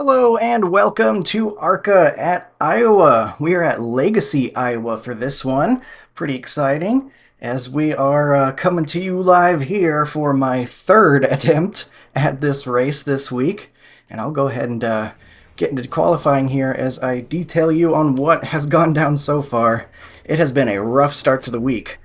Hello and welcome to ARCA at Iowa. We are at Legacy, Iowa for this one. Pretty exciting as we are coming to you live here for my third attempt at this race this week. And I'll go ahead and get into qualifying here as I detail you on what has gone down so far. It has been a rough start to the week.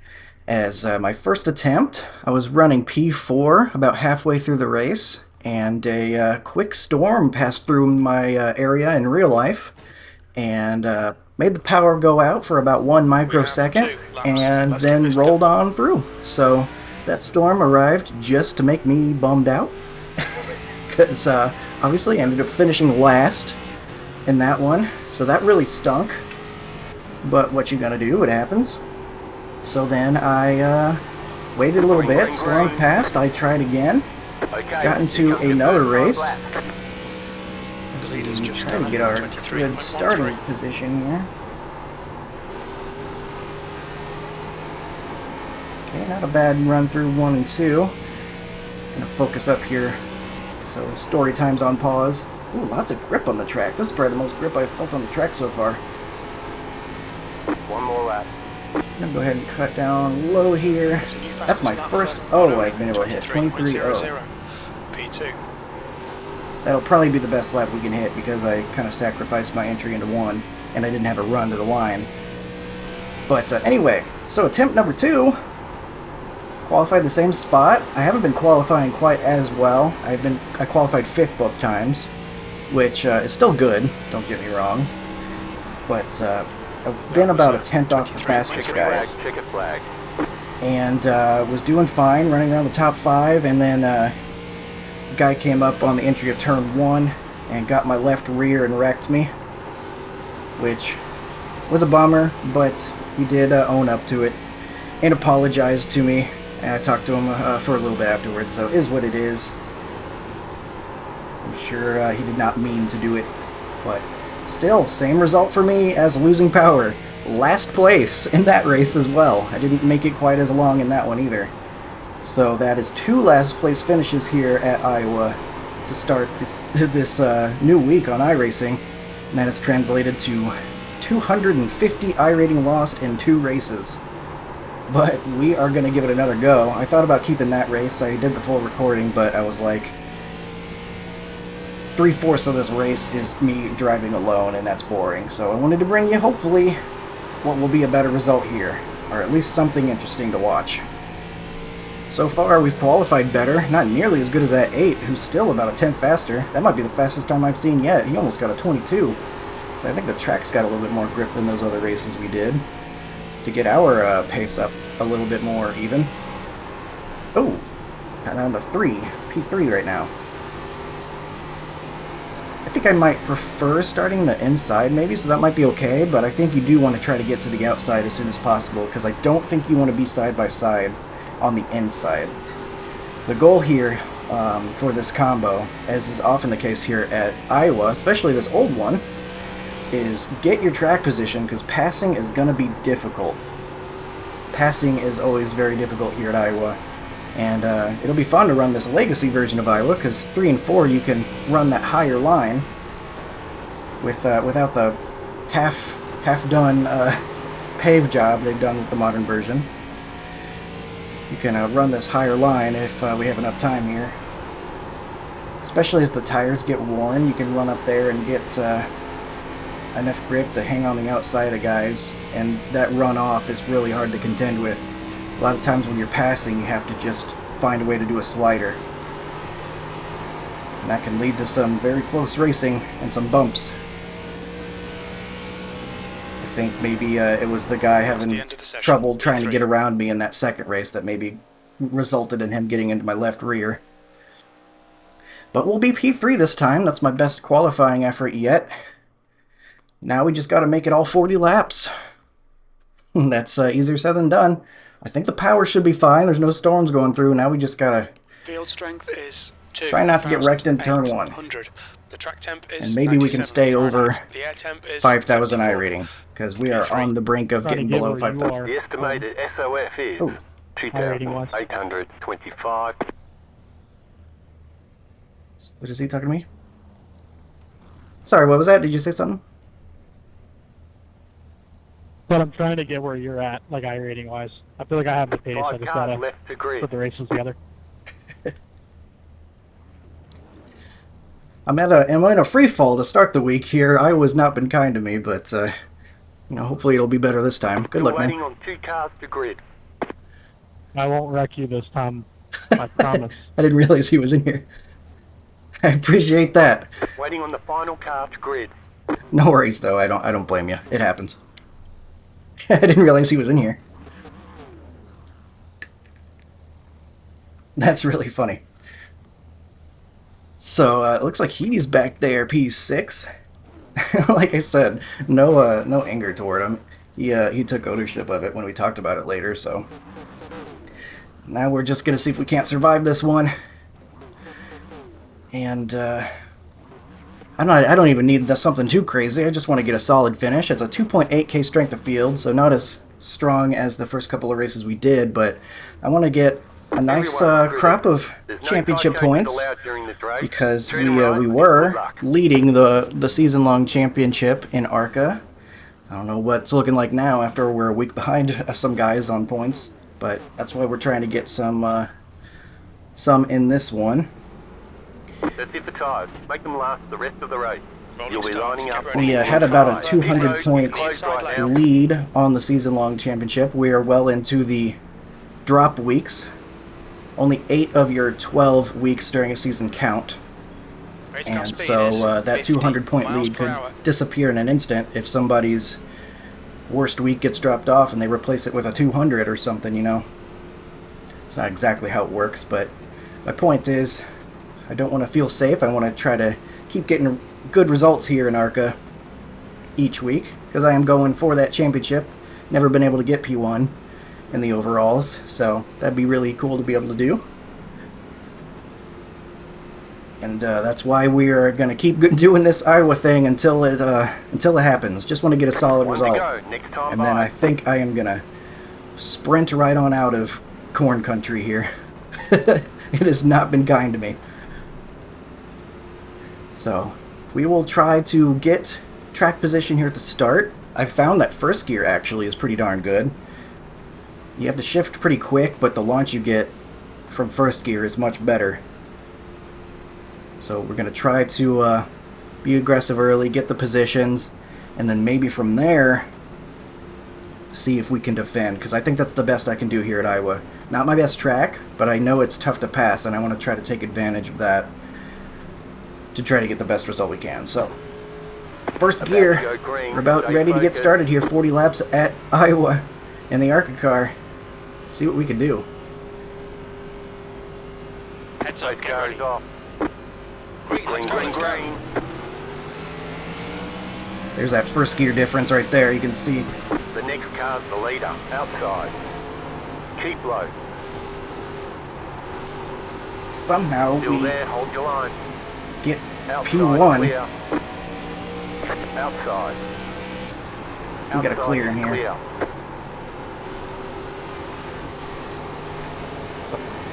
As my first attempt, I was running P4 about halfway through the race, and a quick storm passed through my area in real life and made the power go out for about 1 microsecond and then rolled on through. So that storm arrived just to make me bummed out because obviously I ended up finishing last in that one, so that really stunk. But what you gonna do, it happens. So then I waited a little bit, storm passed, I tried again. Got into another race. Trying to get our good starting position here. Okay, not a bad run through 1 and 2. Gonna focus up here. So story time's on pause. Ooh, lots of grip on the track. This is probably the most grip I've felt on the track so far. One more lap. I'm gonna go ahead and cut down low here. That's my first I've been able to hit 23.0. P2. That'll probably be the best lap we can hit because I kind of sacrificed my entry into 1 and I didn't have a run to the line. But anyway, so attempt number 2, qualified the same spot. I haven't been qualifying quite as well. I qualified 5th both times, which is still good, don't get me wrong. But I've been about a tenth off the fastest guys. And was doing fine, running around the top 5, and then a guy came up on the entry of turn 1 and got my left rear and wrecked me, which was a bummer, but he did own up to it and apologized to me. And I talked to him for a little bit afterwards, so it is what it is. I'm sure he did not mean to do it, but still, same result for me as losing power. Last place in that race as well. I didn't make it quite as long in that one either. So that is 2 last place finishes here at Iowa to start this new week on iRacing. And that is translated to 250 iRating lost in 2 races. But we are going to give it another go. I thought about keeping that race. I did the full recording, but I was like, 3/4 of this race is me driving alone, and that's boring. So I wanted to bring you, hopefully, what will be a better result here, or at least something interesting to watch. So far, we've qualified better, not nearly as good as that 8, who's still about a tenth faster. That might be the fastest time I've seen yet. He almost got a 22. So I think the track's got a little bit more grip than those other races we did to get our pace up a little bit more even. Oh, got down to 3, P3 right now. I think I might prefer starting the inside maybe, so that might be okay, but I think you do want to try to get to the outside as soon as possible, because I don't think you want to be side by side on the inside. The goal here for this combo, as is often the case here at Iowa, especially this old one, is get your track position, because passing is going to be difficult. Passing is always very difficult here at Iowa. And it'll be fun to run this Legacy version of Iowa, because 3 and 4 you can run that higher line without the half-done pave job they've done with the modern version. You can run this higher line if we have enough time here. Especially as the tires get worn, you can run up there and get enough grip to hang on the outside of guys, and that run-off is really hard to contend with. A lot of times when you're passing, you have to just find a way to do a slider. And that can lead to some very close racing and some bumps. I think maybe it was the guy having trouble trying to get around me in that second race that maybe resulted in him getting into my left rear. But we'll be P3 this time. That's my best qualifying effort yet. Now we just got to make it all 40 laps. That's easier said than done. I think the power should be fine. There's no storms going through. Now we just gotta field strength is try not to get wrecked in turn 1. The track temp is and maybe we can stay over the air temp is 5,000 iRating, because we are on the brink of getting below 5,000. The estimated SOF is 2,825. What is he talking to me? Sorry, what was that? Did you say something? But I'm trying to get where you're at, like iRating wise. I feel like I have the pace. I 5 just cars gotta left to grid. put the races together. I'm in a free fall to start the week here. Iowa's not been kind to me, but hopefully it'll be better this time. Good You're luck, waiting man. on 2 cars to grid. I won't wreck you this time. I promise. I didn't realize he was in here. I appreciate that. Waiting on the final car to grid. No worries though. I don't blame you. It happens. I didn't realize he was in here. That's really funny. So it looks like he's back there, P6. Like I said, no anger toward him. He took ownership of it when we talked about it later. So now we're just gonna see if we can't survive this one. And I don't even need something too crazy. I just want to get a solid finish. It's a 2.8k strength of field, so not as strong as the first couple of races we did, but I want to get a nice crop of championship points because we were leading the season-long championship in ARCA. I don't know what it's looking like now after we're a week behind some guys on points, but that's why we're trying to get some in this one. That's it for tyres. Make them last the rest of the race. You'll be lining up. We had about a 200-point lead on the season-long championship. We are well into the drop weeks. Only 8 of your 12 weeks during a season count. And so that 200-point lead could disappear in an instant if somebody's worst week gets dropped off and they replace it with a 200 or something, you know. It's not exactly how it works, but my point is I don't want to feel safe. I want to try to keep getting good results here in ARCA each week because I am going for that championship. Never been able to get P1 in the overalls, so that'd be really cool to be able to do. And that's why we are going to keep doing this Iowa thing until it happens. Just want to get a solid result. And then I think I am going to sprint right on out of corn country here. It has not been kind to me. So we will try to get track position here at the start. I found that first gear actually is pretty darn good. You have to shift pretty quick, but the launch you get from first gear is much better. So we're going to try to be aggressive early, get the positions, and then maybe from there see if we can defend, because I think that's the best I can do here at Iowa. Not my best track, but I know it's tough to pass, and I want to try to take advantage of that to try to get the best result we can. So, first gear, we're about ready to get started here. 40 laps at Iowa in the ARCA car. See what we can do. Heads up, get ready. Green. There's that first gear difference right there. You can see. The next car's the leader, outside. Keep low. Somehow Still we there, hold your line. get Outside, P1. clear. Outside. We got a clear in here. Clear.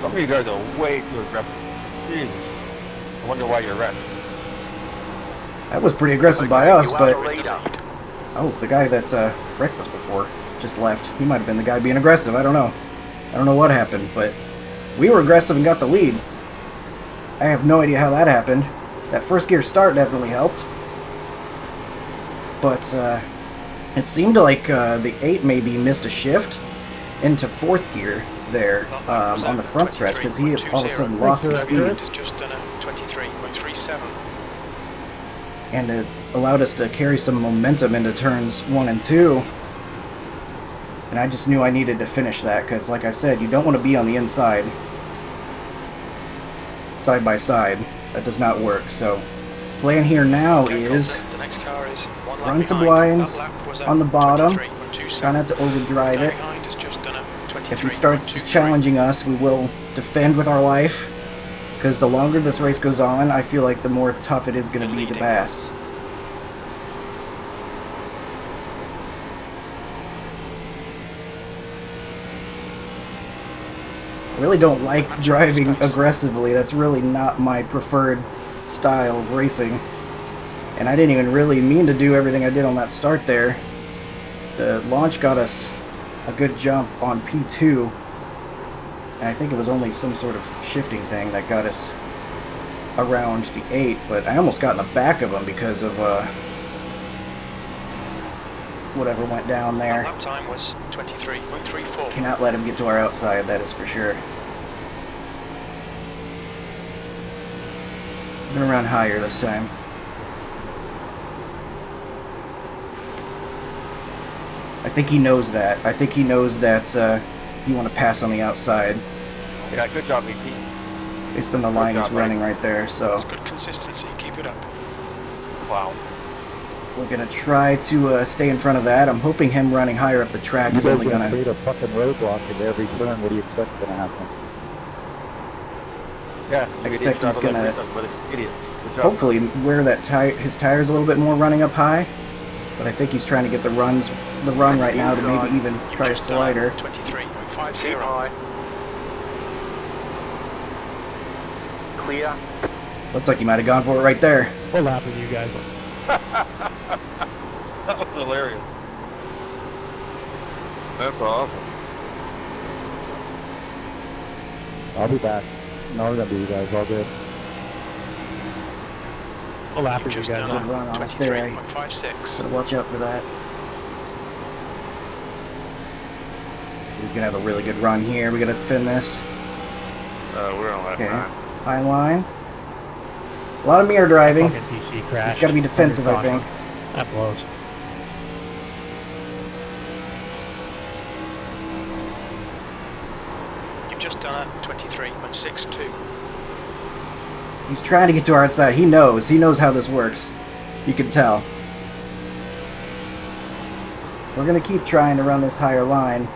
Some of you guys are way too aggressive. Jesus. I wonder why you're wrecked. That was pretty aggressive by Okay, us, you are but the leader. oh, the guy that wrecked us before just left. He might have been the guy being aggressive. I don't know. I don't know what happened, but we were aggressive and got the lead. I have no idea how that happened. That first gear start definitely helped. But it seemed like the 8 maybe missed a shift into 4th gear there on the front stretch because he all of a sudden lost some speed. Just done a 23.37. And it allowed us to carry some momentum into turns 1 and 2. And I just knew I needed to finish that because, like I said, you don't want to be on the inside side by side. That does not work. So plan here now is The next car is one lap run some behind. blinds That lap was a on the bottom. 23.27. Try not to overdrive Guy it. behind has just done a If he starts 23.23. challenging us, we will defend with our life. Because the longer this race goes on, I feel like the more tough it is going to be to pass. I really don't like driving aggressively. That's really not my preferred style of racing. And I didn't even really mean to do everything I did on that start there. The launch got us a good jump on P2. And I think it was only some sort of shifting thing that got us around the 8. But I almost got in the back of him because of whatever went down there. Lap time was 23.34. Cannot let him get to our outside, that is for sure. I'm gonna run higher this time. I think he knows that. I think he knows that you want to pass on the outside. Yeah, good job, VP. Based on the line he's running right there, so That's good consistency. Keep it up. Wow. we're gonna try to stay in front of that. I'm hoping him running higher up the track is only gonna. create a fucking roadblock at every turn. What do you expect is gonna happen? Yeah, I expect he's gonna idiot. Good job. hopefully wear that his tires a little bit more running up high. But I think he's trying to get the run right now to maybe even try a slider. 23.50. Keep high. Clear. Looks like he might have gone for it right there. We'll laugh at you guys. That was hilarious. That's awesome. I'll be back. No, we're gonna be you guys all good. We'll laugh You've at you just guys. done Good run on us there, eh? 23.56. Gotta watch out for that. He's gonna have a really good run here. We gotta defend this. We're on lap Okay. 9. High line. A lot of mirror driving. Fucking PC crash. He's gotta be defensive, I think. That blows. You've just done a 23.62. He's trying to get to our outside. He knows. He knows how this works. You can tell. We're gonna keep trying to run this higher line.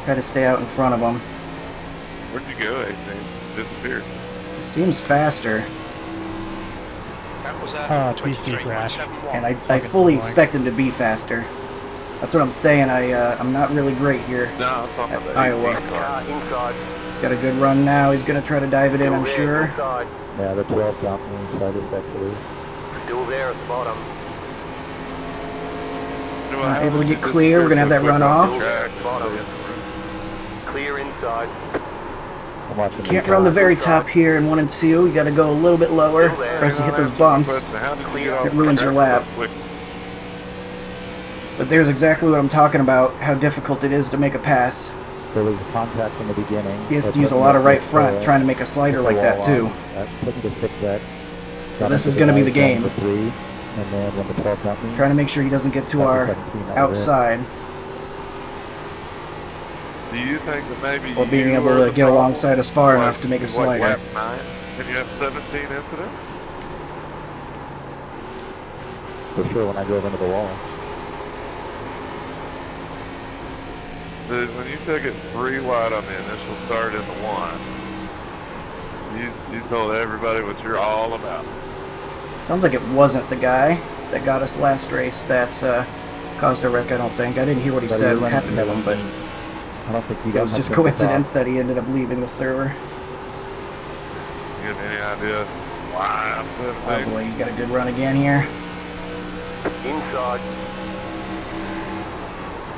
Try to stay out in front of him. Where'd you go, 18? Disappeared. He seems faster, That was a PC crash. 23.71. and I Fucking fully annoying. expect him to be faster. That's what I'm saying. I'm not really great here. No, I'm talking At about Iowa. 18 car. Car inside. He's got a good run now. He's gonna try to dive it in, I'm Still sure. there, inside. Yeah, the 12 got me inside respectfully. Still there at the bottom. Not able to get clear. We're gonna have that run off. Still there at the bottom. Clear inside. I'm watching Can't the run the car. very top here in 1 and 2. You gotta go a little bit lower, or else you hit those bumps. It ruins your lap. But there's exactly what I'm talking about, how difficult it is to make a pass. There was contact in the beginning. He has to use a lot of right front trying to make a slider like that too. That took me to 6x. So this is gonna be the game. For 3, and then when the 12 got me, Trying to make sure he doesn't get to got our 17 out of it. outside, Do you think that maybe or being you able were to the get problem? alongside us far Like- enough to make a like slider. lap 9, and you have 17 incidents? for sure when I drove into the wall. When you took it 3 wide on the initial start into 1, you told everybody what you're all about. Sounds like it wasn't the guy that got us last race that caused a wreck, I don't think. I didn't hear what he But said we went happened to him, but I don't think you it guys was have just to coincidence stop. that he ended up leaving the server. You have any idea why I'm Oh 17? boy, he's got a good run again here. Inside.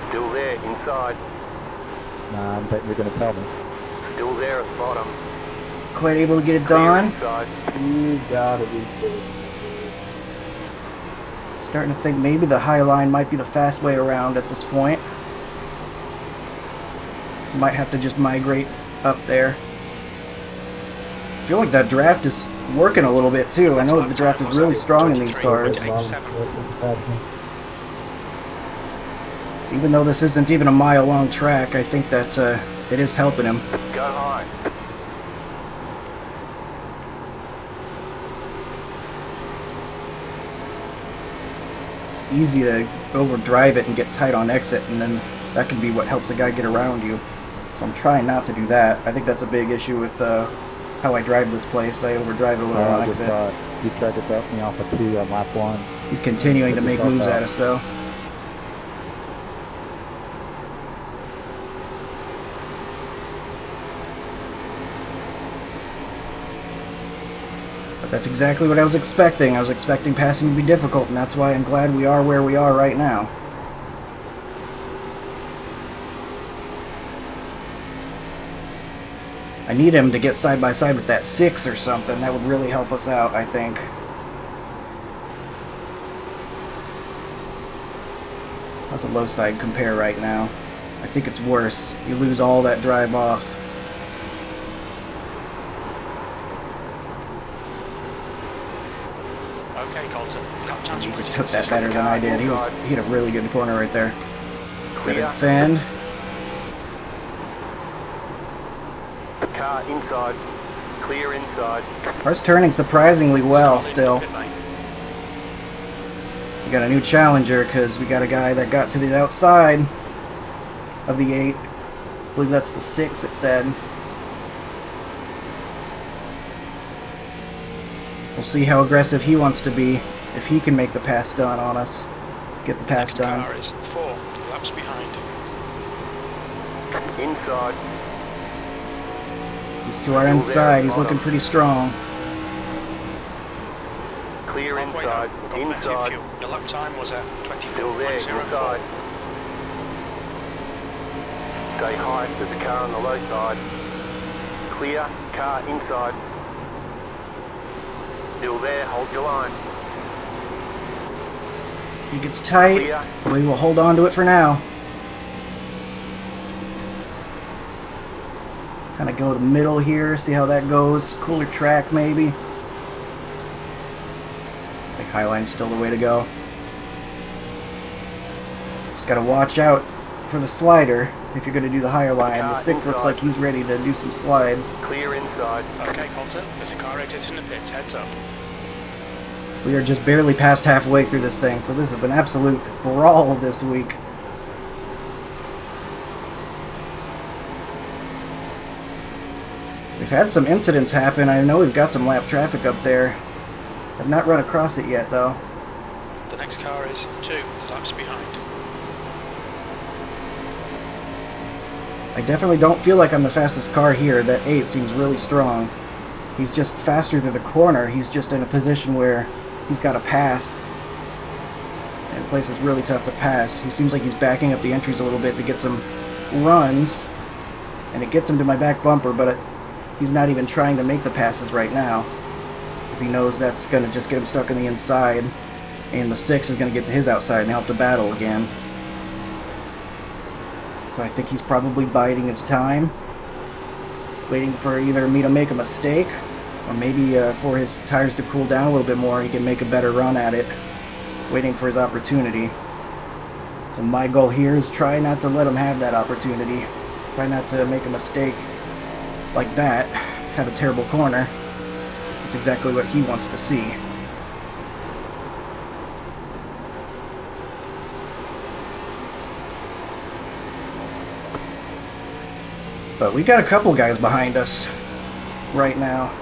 Still there, inside. Nah, I'm betting you're gonna tell me. Still there at the bottom. Quite able to get it Clear done. inside. You gotta be kidding. Starting to think maybe the high line might be the fast way around at this point. So might have to just migrate up there. I feel like that draft is working a little bit too. I know the draft is really strong in these cars. Even though this isn't even a mile-long track, I think that it is helping him. Go high. It's easy to overdrive it and get tight on exit, and then that can be what helps a guy get around you. So I'm trying not to do that. I think that's a big issue with how I drive this place. I overdrive it a little on I just exit. thought you tried to dump me off of 2 on lap 1. He's continuing to make moves at us, though. That's exactly what I was expecting. I was expecting passing to be difficult, and that's why I'm glad we are where we are right now. I need him to get side by side with that 6 or something. That would really help us out, I think. How's the low side compare right now? I think it's worse. You lose all that drive off. Okay, Colton. Lap times He were just pretty took that consistent. better than I did. He had a really good corner right there. Good defend. Car inside. Clear inside. Ours turning surprisingly well still. We got a new challenger because we got a guy that got to the outside of the 8. I believe that's the 6 it said. We'll see how aggressive he wants to be, if he can make the pass done on us. Get the pass done. Car is 4 laps behind. Inside. He's to our inside. He's looking pretty strong. Clear Halfway home, inside. we've got plenty of Inside. fuel. The lap time was at Still there. 24.04. Inside. Stay high. There's a car on the low side. Clear. Car inside. Still there. Hold your line. He gets tight. Clear. We will hold on to it for now. Kind of go to the middle here, see how that goes. Cooler track, maybe. I think Highline's still the way to go. Just gotta watch out for the slider if you're gonna do the higher line. The 6 looks like he's ready to do some slides. Clear inside. Okay, Colton. There's a car exiting the pits. Heads up. We are just barely past halfway through this thing, so this is an absolute brawl this week. We've had some incidents happen. I know we've got some lap traffic up there. I've not run across it yet, though. The next car is 2 laps behind. I definitely don't feel like I'm the fastest car here. That 8 seems really strong. He's just faster to the corner. He's just in a position where he's got to pass. And the place is really tough to pass. He seems like he's backing up the entries a little bit to get some runs. And it gets him to my back bumper, but he's not even trying to make the passes right now. Because he knows that's going to just get him stuck on the inside. And the 6 is going to get to his outside and help the battle again. So I think he's probably biding his time. Waiting for either me to make a mistake, or maybe for his tires to cool down a little bit more, he can make a better run at it. Waiting for his opportunity. So my goal here is try not to let him have that opportunity. Try not to make a mistake like that. Have a terrible corner. That's exactly what he wants to see. But we got a couple guys behind us right now.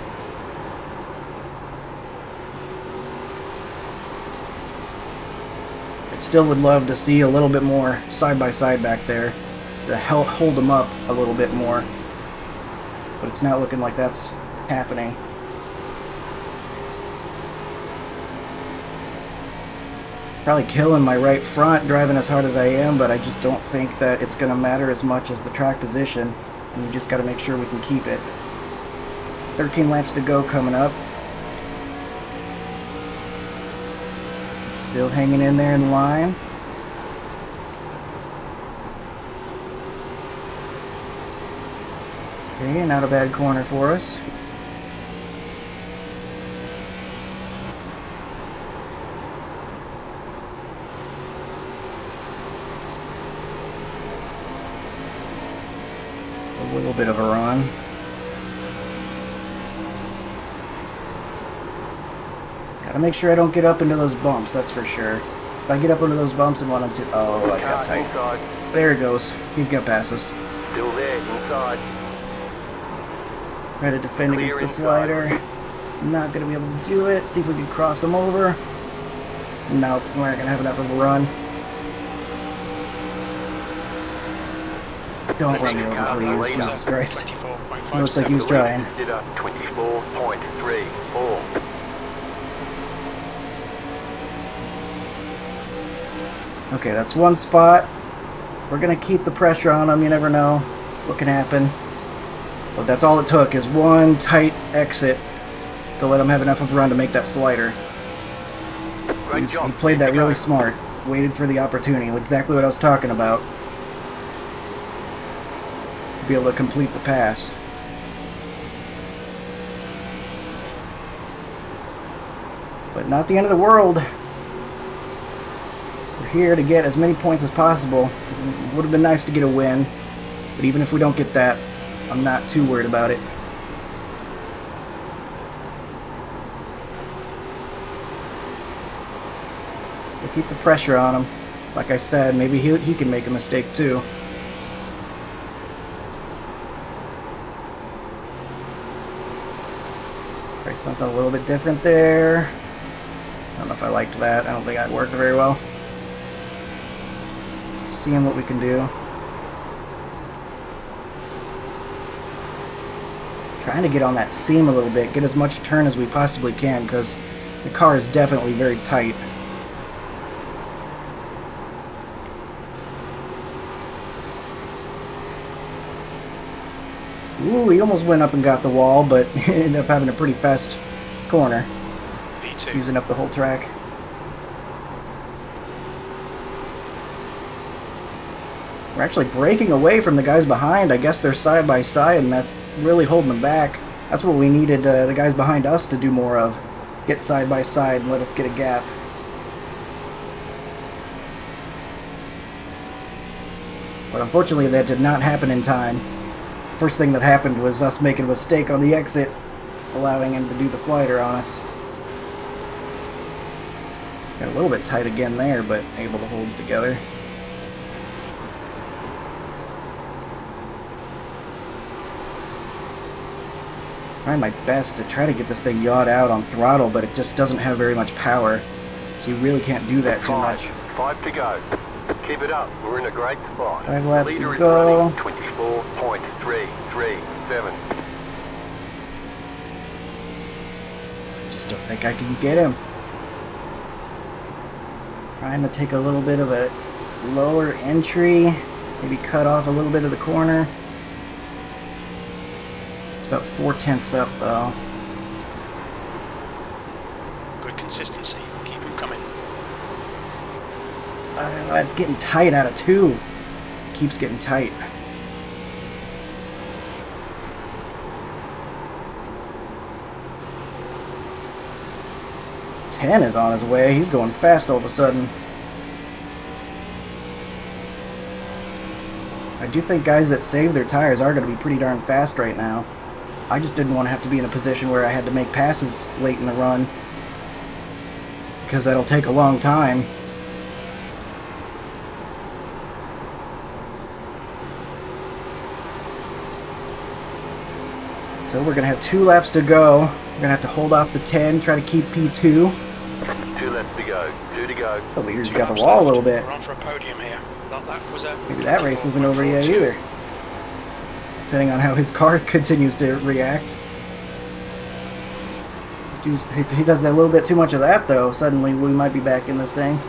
I still would love to see a little bit more side by side back there to help hold them up a little bit more. But it's not looking like that's happening. Probably killing my right front driving as hard as I am, but I just don't think that it's going to matter as much as the track position. And we just got to make sure we can keep it. 13 laps to go coming up. Still hanging in there in the line. Okay, not a bad corner for us. It's a little bit of a run. Gotta make sure I don't get up into those bumps, that's for sure. If I get up into those bumps and want to... Oh, I got tight. Inside. There it goes. He's gonna pass us. Still there. Inside. Try to defend Clear against the inside. slider. Not gonna be able to do it. See if we can cross him over. Nope, we're not gonna have enough of a run. Don't run me over, please. Jesus Christ. 24.5 Looks like he was trying. Did up 24.34. Okay, that's one spot. We're going to keep the pressure on them. You never know what can happen. But that's all it took, is one tight exit to let him have enough of a run to make that slider. Great job. He played that Keep it really going. smart. Waited for the opportunity. Exactly what I was talking about. To be able to complete the pass. But not the end of the world. We're here to get as many points as possible. It would have been nice to get a win. But even if we don't get that, I'm not too worried about it. We'll keep the pressure on him. Like I said, maybe he can make a mistake too. Try something a little bit different there. I don't know if I liked that. I don't think that worked very well. Seeing what we can do. Trying to get on that seam a little bit, get as much turn as we possibly can, because the car is definitely very tight. Ooh, he almost went up and got the wall, but ended up having a pretty fast corner, P2. using up the whole track. We're actually breaking away from the guys behind. I guess they're side by side, and that's really holding them back. That's what we needed the guys behind us to do more of. Get side by side and let us get a gap. But unfortunately, that did not happen in time. First thing that happened was us making a mistake on the exit, allowing him to do the slider on us. Got a little bit tight again there, but able to hold it together. Trying my best to try to get this thing yawed out on throttle, but it just doesn't have very much power. So you really can't do that too much. 5 to go. Keep it up. We're in a great spot. 5 laps Leader to is go. running 24.337. Just don't think I can get him. Trying to take a little bit of a lower entry. Maybe cut off a little bit of the corner. It's about 4/10 up though. Good consistency. Keep him coming. It's getting tight out of 2. Keeps getting tight. Ten is on his way. He's going fast all of a sudden. I do think guys that save their tires are going to be pretty darn fast right now. I just didn't want to have to be in a position where I had to make passes late in the run, because that'll take a long time. So we're going to have 2 laps to go. We're going to have to hold off the 10, try to keep P2. 2 left to go. 2 to go. Oh, leader's got the wall a little bit. We're on for a podium here. That was a Maybe that race isn't over yet either. Depending on how his car continues to react. If he does that little bit too much of that, though, suddenly we might be back in this thing.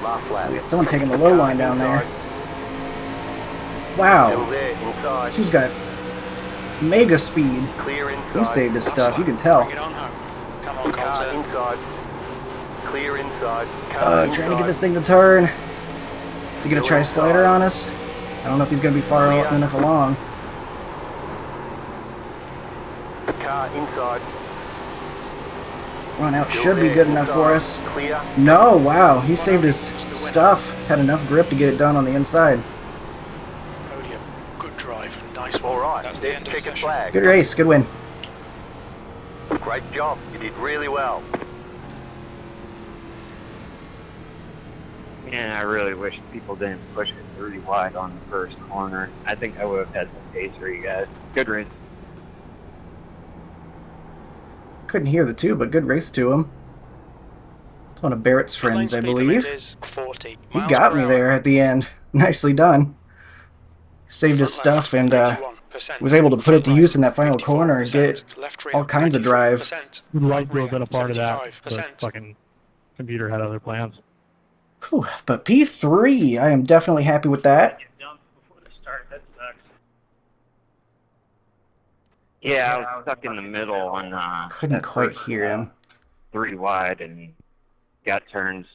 Last lap. We got someone taking the low line down there. Still Wow. there, inside. He's got mega speed. Clear inside. He saved his stuff, you can tell. Bring it on home. Come on, Car Colton. inside. Clear inside. Car Trying to get inside. this thing to turn. Is he going to try a slider on us? I don't know if he's going to be far enough along. Car inside. Run out Still should be there, good enough for inside. us. Clear. No, wow, he saved his stuff. Had enough grip to get it done on the inside. Podium. Good drive. Nice one. All right. That's the end of the Checkered session. flag. Good race, good win. Great job. You did really well. Yeah, I really wish people didn't push it really wide on the first corner. I think I would have had some pace for you guys. Good race. Couldn't hear the 2, but good race to him. It's one of Barrett's Pit lane friends, I speed limit believe. is 40 He miles got per me hour. there at the end. Nicely done. Saved his Front left, stuff and 81%. was able to put it to Front use in that right, final corner and get 54%. Left rear, all kinds of drive. 94%. We'd like to Rear, have been a part of that, but 75%. fucking computer had other plans. Whew, but P3, I am definitely happy with that. Get dumped before the start. That sucks. Yeah, I was stuck in the middle on Couldn't that quite first hear him. 3 wide and got turns.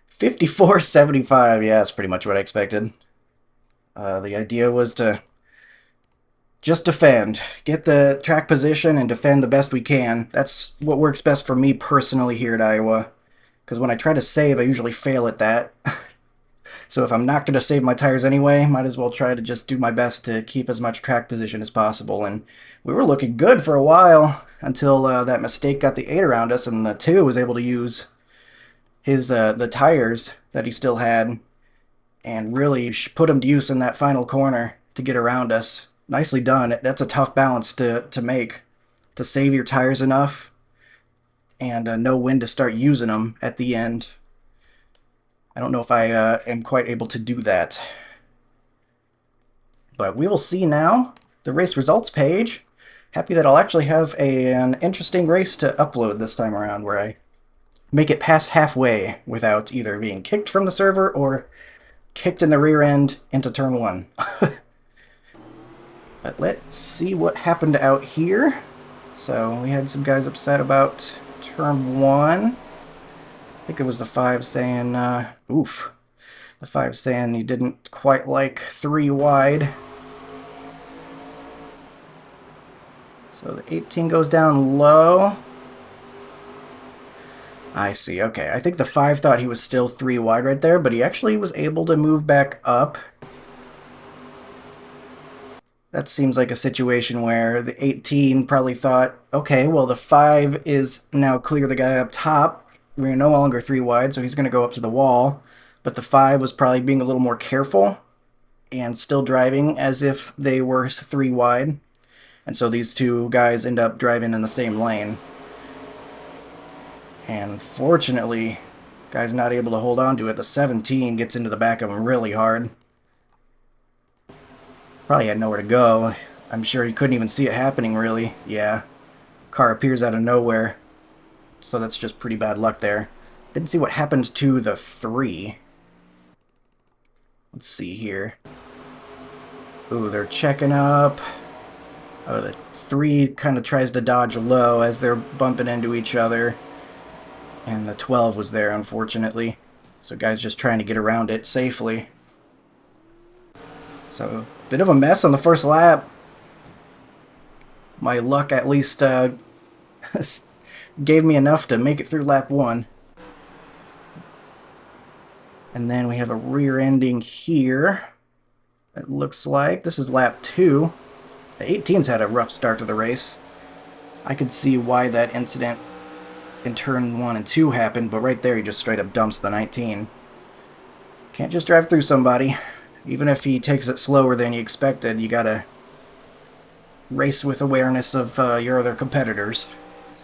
54.75, yeah, that's pretty much what I expected. The idea was to just defend, get the track position and defend the best we can. That's what works best for me personally here at Iowa. Because when I try to save, I usually fail at that. So if I'm not going to save my tires anyway, might as well try to just do my best to keep as much track position as possible. And we were looking good for a while until that mistake got the 8 around us, and the 2 was able to use his the tires that he still had and really put him to use in that final corner to get around us. Nicely done. That's a tough balance to make, to save your tires enough and know when to start using them at the end. I don't know if I am quite able to do that. But we will see now the race results page. Happy that I'll actually have an interesting race to upload this time around where I make it past halfway without either being kicked from the server or kicked in the rear end into turn 1. But let's see what happened out here. So we had some guys upset about turn 1. I think it was the 5 saying, oof. The 5 saying he didn't quite like 3 wide. So the 18 goes down low. I see, okay. I think the 5 thought he was still 3 wide right there, but he actually was able to move back up. That seems like a situation where the 18 probably thought, okay, well the 5 is now clear the guy up top. We're no longer 3 wide, so he's going to go up to the wall. But the 5 was probably being a little more careful and still driving as if they were 3 wide. And so these 2 guys end up driving in the same lane. And fortunately, guy's not able to hold on to it. The 17 gets into the back of him really hard. Probably had nowhere to go. I'm sure he couldn't even see it happening, really. Yeah. Car appears out of nowhere. So that's just pretty bad luck there. Didn't see what happened to the 3. Let's see here. Ooh, they're checking up. Oh, the 3 kind of tries to dodge low as they're bumping into each other. And the 12 was there, unfortunately. So guys just trying to get around it safely. So, bit of a mess on the first lap. My luck at least gave me enough to make it through lap 1. And then we have a rear ending here. It looks like this is lap 2. The 18's had a rough start to the race. I could see why that incident in turn 1 and 2 happened, but right there he just straight up dumps the 19. Can't just drive through somebody. Even if he takes it slower than you expected, you gotta race with awareness of your other competitors.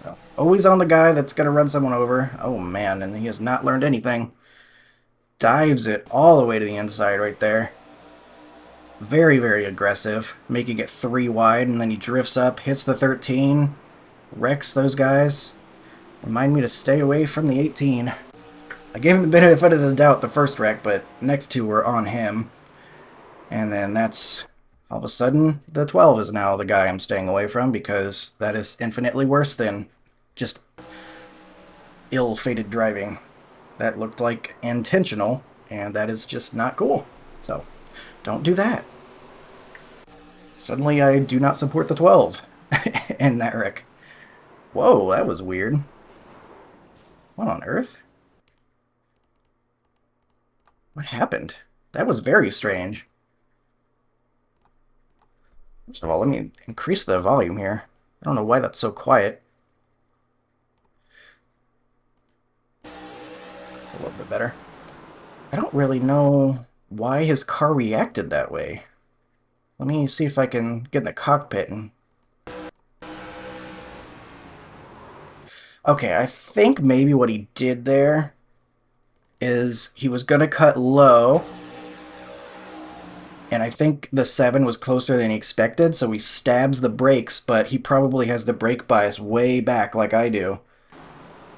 So, always on the guy that's gonna run someone over. Oh man, and he has not learned anything. Dives it all the way to the inside right there. Very, very aggressive, making it 3 wide, and then he drifts up, hits the 13, wrecks those guys. Remind me to stay away from the 18. I gave him the benefit of the doubt the first wreck, but next 2 were on him. And then that's, all of a sudden, the 12 is now the guy I'm staying away from, because that is infinitely worse than just ill-fated driving. That looked like intentional, and that is just not cool. So, don't do that. Suddenly I do not support the 12 and that wreck. Whoa, that was weird. What on earth? What happened? That was very strange. First of all, let me increase the volume here. I don't know why that's so quiet. It's a little bit better. I don't really know why his car reacted that way. Let me see if I can get in the cockpit and... Okay, I think maybe what he did there is he was going to cut low, and I think the 7 was closer than he expected, so he stabs the brakes, but he probably has the brake bias way back like I do.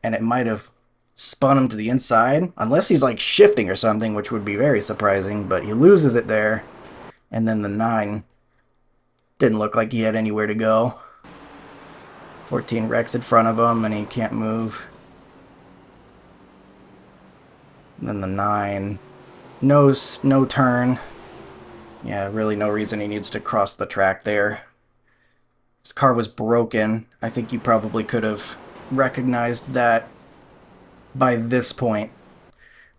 and it might have spun him to the inside, unless he's like shifting or something, which would be very surprising, but he loses it there, and then the 9 didn't look like he had anywhere to go. 14 wrecks in front of him, and he can't move. And then the 9, no turn. Yeah, really no reason he needs to cross the track there. His car was broken. I think you probably could have recognized that by this point.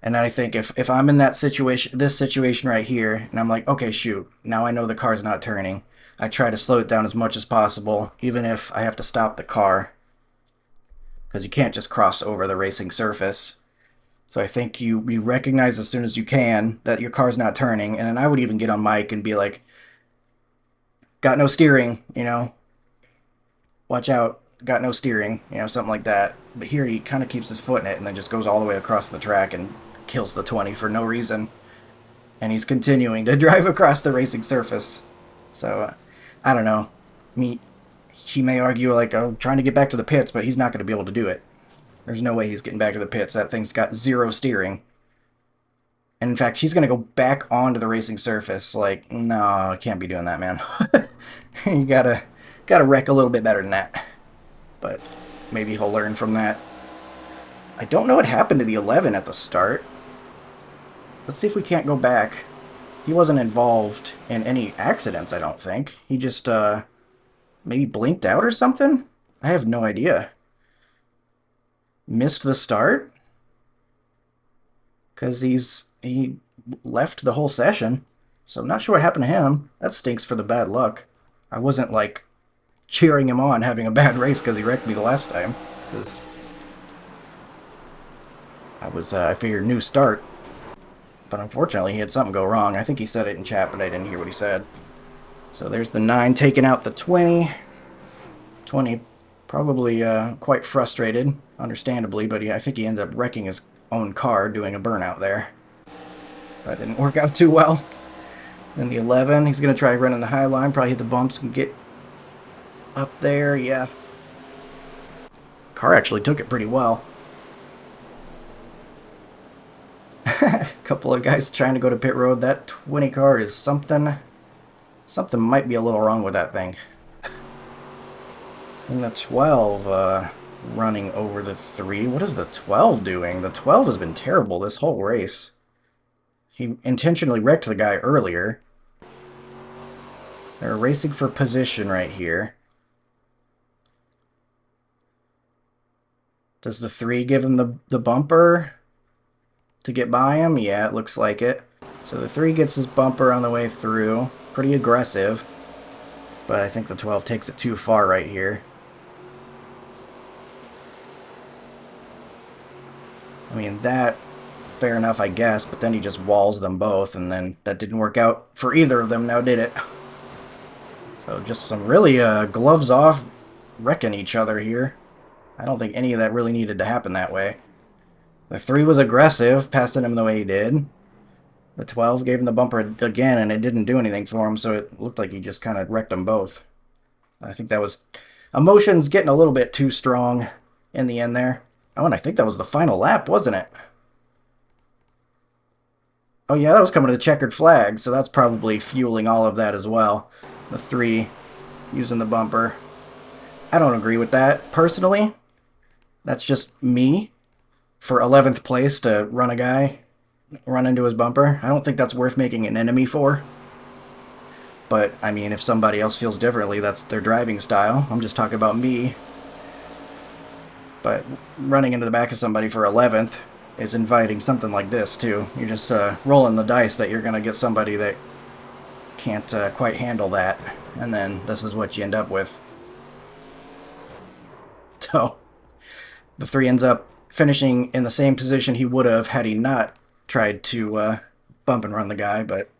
And I think if I'm in that situation, this situation right here, and I'm like, okay, shoot, now I know the car's not turning, I try to slow it down as much as possible, even if I have to stop the car, because you can't just cross over the racing surface. So I think you recognize as soon as you can that your car's not turning, and then I would even get on mic and be like, got no steering, you know, watch out, got no steering, you know, something like that. But here he kind of keeps his foot in it and then just goes all the way across the track and kills the 20 for no reason. And he's continuing to drive across the racing surface. So, I don't know. He may argue, like, I'm trying to get back to the pits, but he's not going to be able to do it. There's no way he's getting back to the pits. That thing's got 0 steering. And in fact, he's going to go back onto the racing surface. Like, no, I can't be doing that, man. You gotta wreck a little bit better than that. But maybe he'll learn from that. I don't know what happened to the 11 at the start. Let's see if we can't go back. He wasn't involved in any accidents, I don't think. He just, maybe blinked out or something? I have no idea. Missed the start? Because he left the whole session. So I'm not sure what happened to him. That stinks for the bad luck. I wasn't, like, cheering him on having a bad race because he wrecked me the last time. Because I figured new start. But unfortunately, he had something go wrong. I think he said it in chat, but I didn't hear what he said. So there's the 9 taking out the 20. 20 probably quite frustrated, understandably, but I think he ended up wrecking his own car doing a burnout there. That didn't work out too well. Then the 11, he's going to try running the high line, probably hit the bumps and get up there, yeah. Car actually took it pretty well. A couple of guys trying to go to pit road. That 20 car is something might be a little wrong with that thing. And the 12 running over the 3. What is the 12 doing? The 12 has been terrible this whole race. He intentionally wrecked the guy earlier. They're racing for position right here. Does the 3 give him the bumper to get by him? Yeah, it looks like it. So the 3 gets his bumper on the way through. Pretty aggressive. But I think the 12 takes it too far right here. I mean, that, fair enough, I guess, but then he just walls them both, and then that didn't work out for either of them, now did it? So just some really gloves off wrecking each other here. I don't think any of that really needed to happen that way. The 3 was aggressive, passing him the way he did. The 12 gave him the bumper again, and it didn't do anything for him, so it looked like he just kind of wrecked them both. I think that was... emotions getting a little bit too strong in the end there. Oh, and I think that was the final lap, wasn't it? Oh yeah, that was coming to the checkered flag, so that's probably fueling all of that as well. The 3 using the bumper. I don't agree with that, personally. That's just me. For 11th place to run a guy, run into his bumper. I don't think that's worth making an enemy for. But, I mean, if somebody else feels differently, that's their driving style. I'm just talking about me. But running into the back of somebody for 11th is inviting something like this, too. You're just rolling the dice that you're going to get somebody that can't quite handle that. And then this is what you end up with. So, the 3 ends up finishing in the same position he would have had he not tried to bump and run the guy, but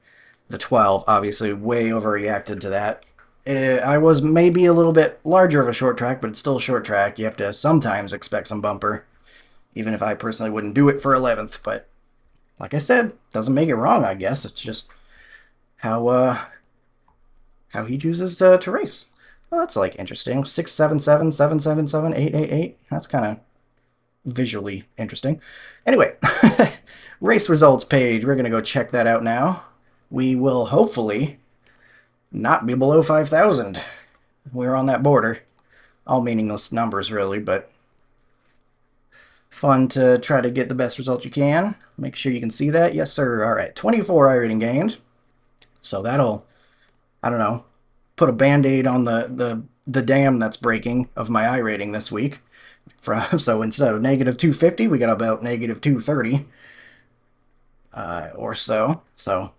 the 12 obviously way overreacted to that. I was maybe a little bit larger of a short track, but it's still a short track. You have to sometimes expect some bumper, even if I personally wouldn't do it for 11th, but like I said, doesn't make it wrong, I guess. It's just how he chooses to race. Well, that's like interesting. 677, 777, 888. That's kind of visually interesting. Anyway, race results page. We're going to go check that out now. We will hopefully not be below 5,000. We're on that border. All meaningless numbers, really, but fun to try to get the best result you can. Make sure you can see that. Yes, sir. All right, 24 iRating gained. So that'll, I don't know, put a band-aid on the dam that's breaking of my iRating this week. So instead of negative 250, we got about negative 230 or so. So,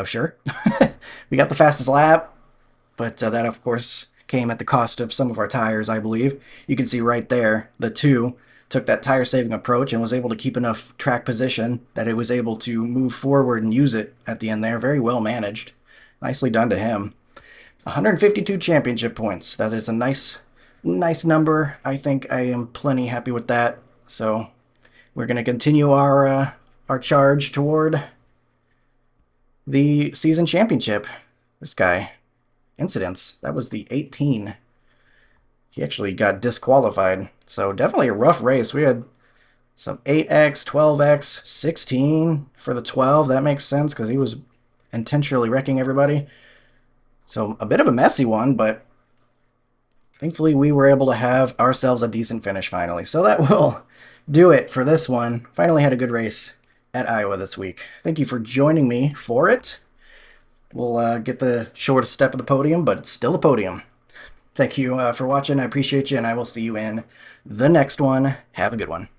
sure. We got the fastest lap, but that, of course, came at the cost of some of our tires, I believe. You can see right there, the 2 took that tire-saving approach and was able to keep enough track position that it was able to move forward and use it at the end there. Very well managed. Nicely done to him. 152 championship points. That is a nice number. I think I am plenty happy with that. So we're going to continue our charge toward the season championship. This guy, incidents, that was the 18. He actually got disqualified. So definitely a rough race. We had some 8x, 12x, 16 for the 12. That makes sense because he was intentionally wrecking everybody. So a bit of a messy one, but thankfully we were able to have ourselves a decent finish finally. So that will do it for this one. Finally had a good race at Iowa this week. Thank you for joining me for it. We'll get the shortest step of the podium, but it's still a podium. Thank you for watching. I appreciate you, and I will see you in the next one. Have a good one.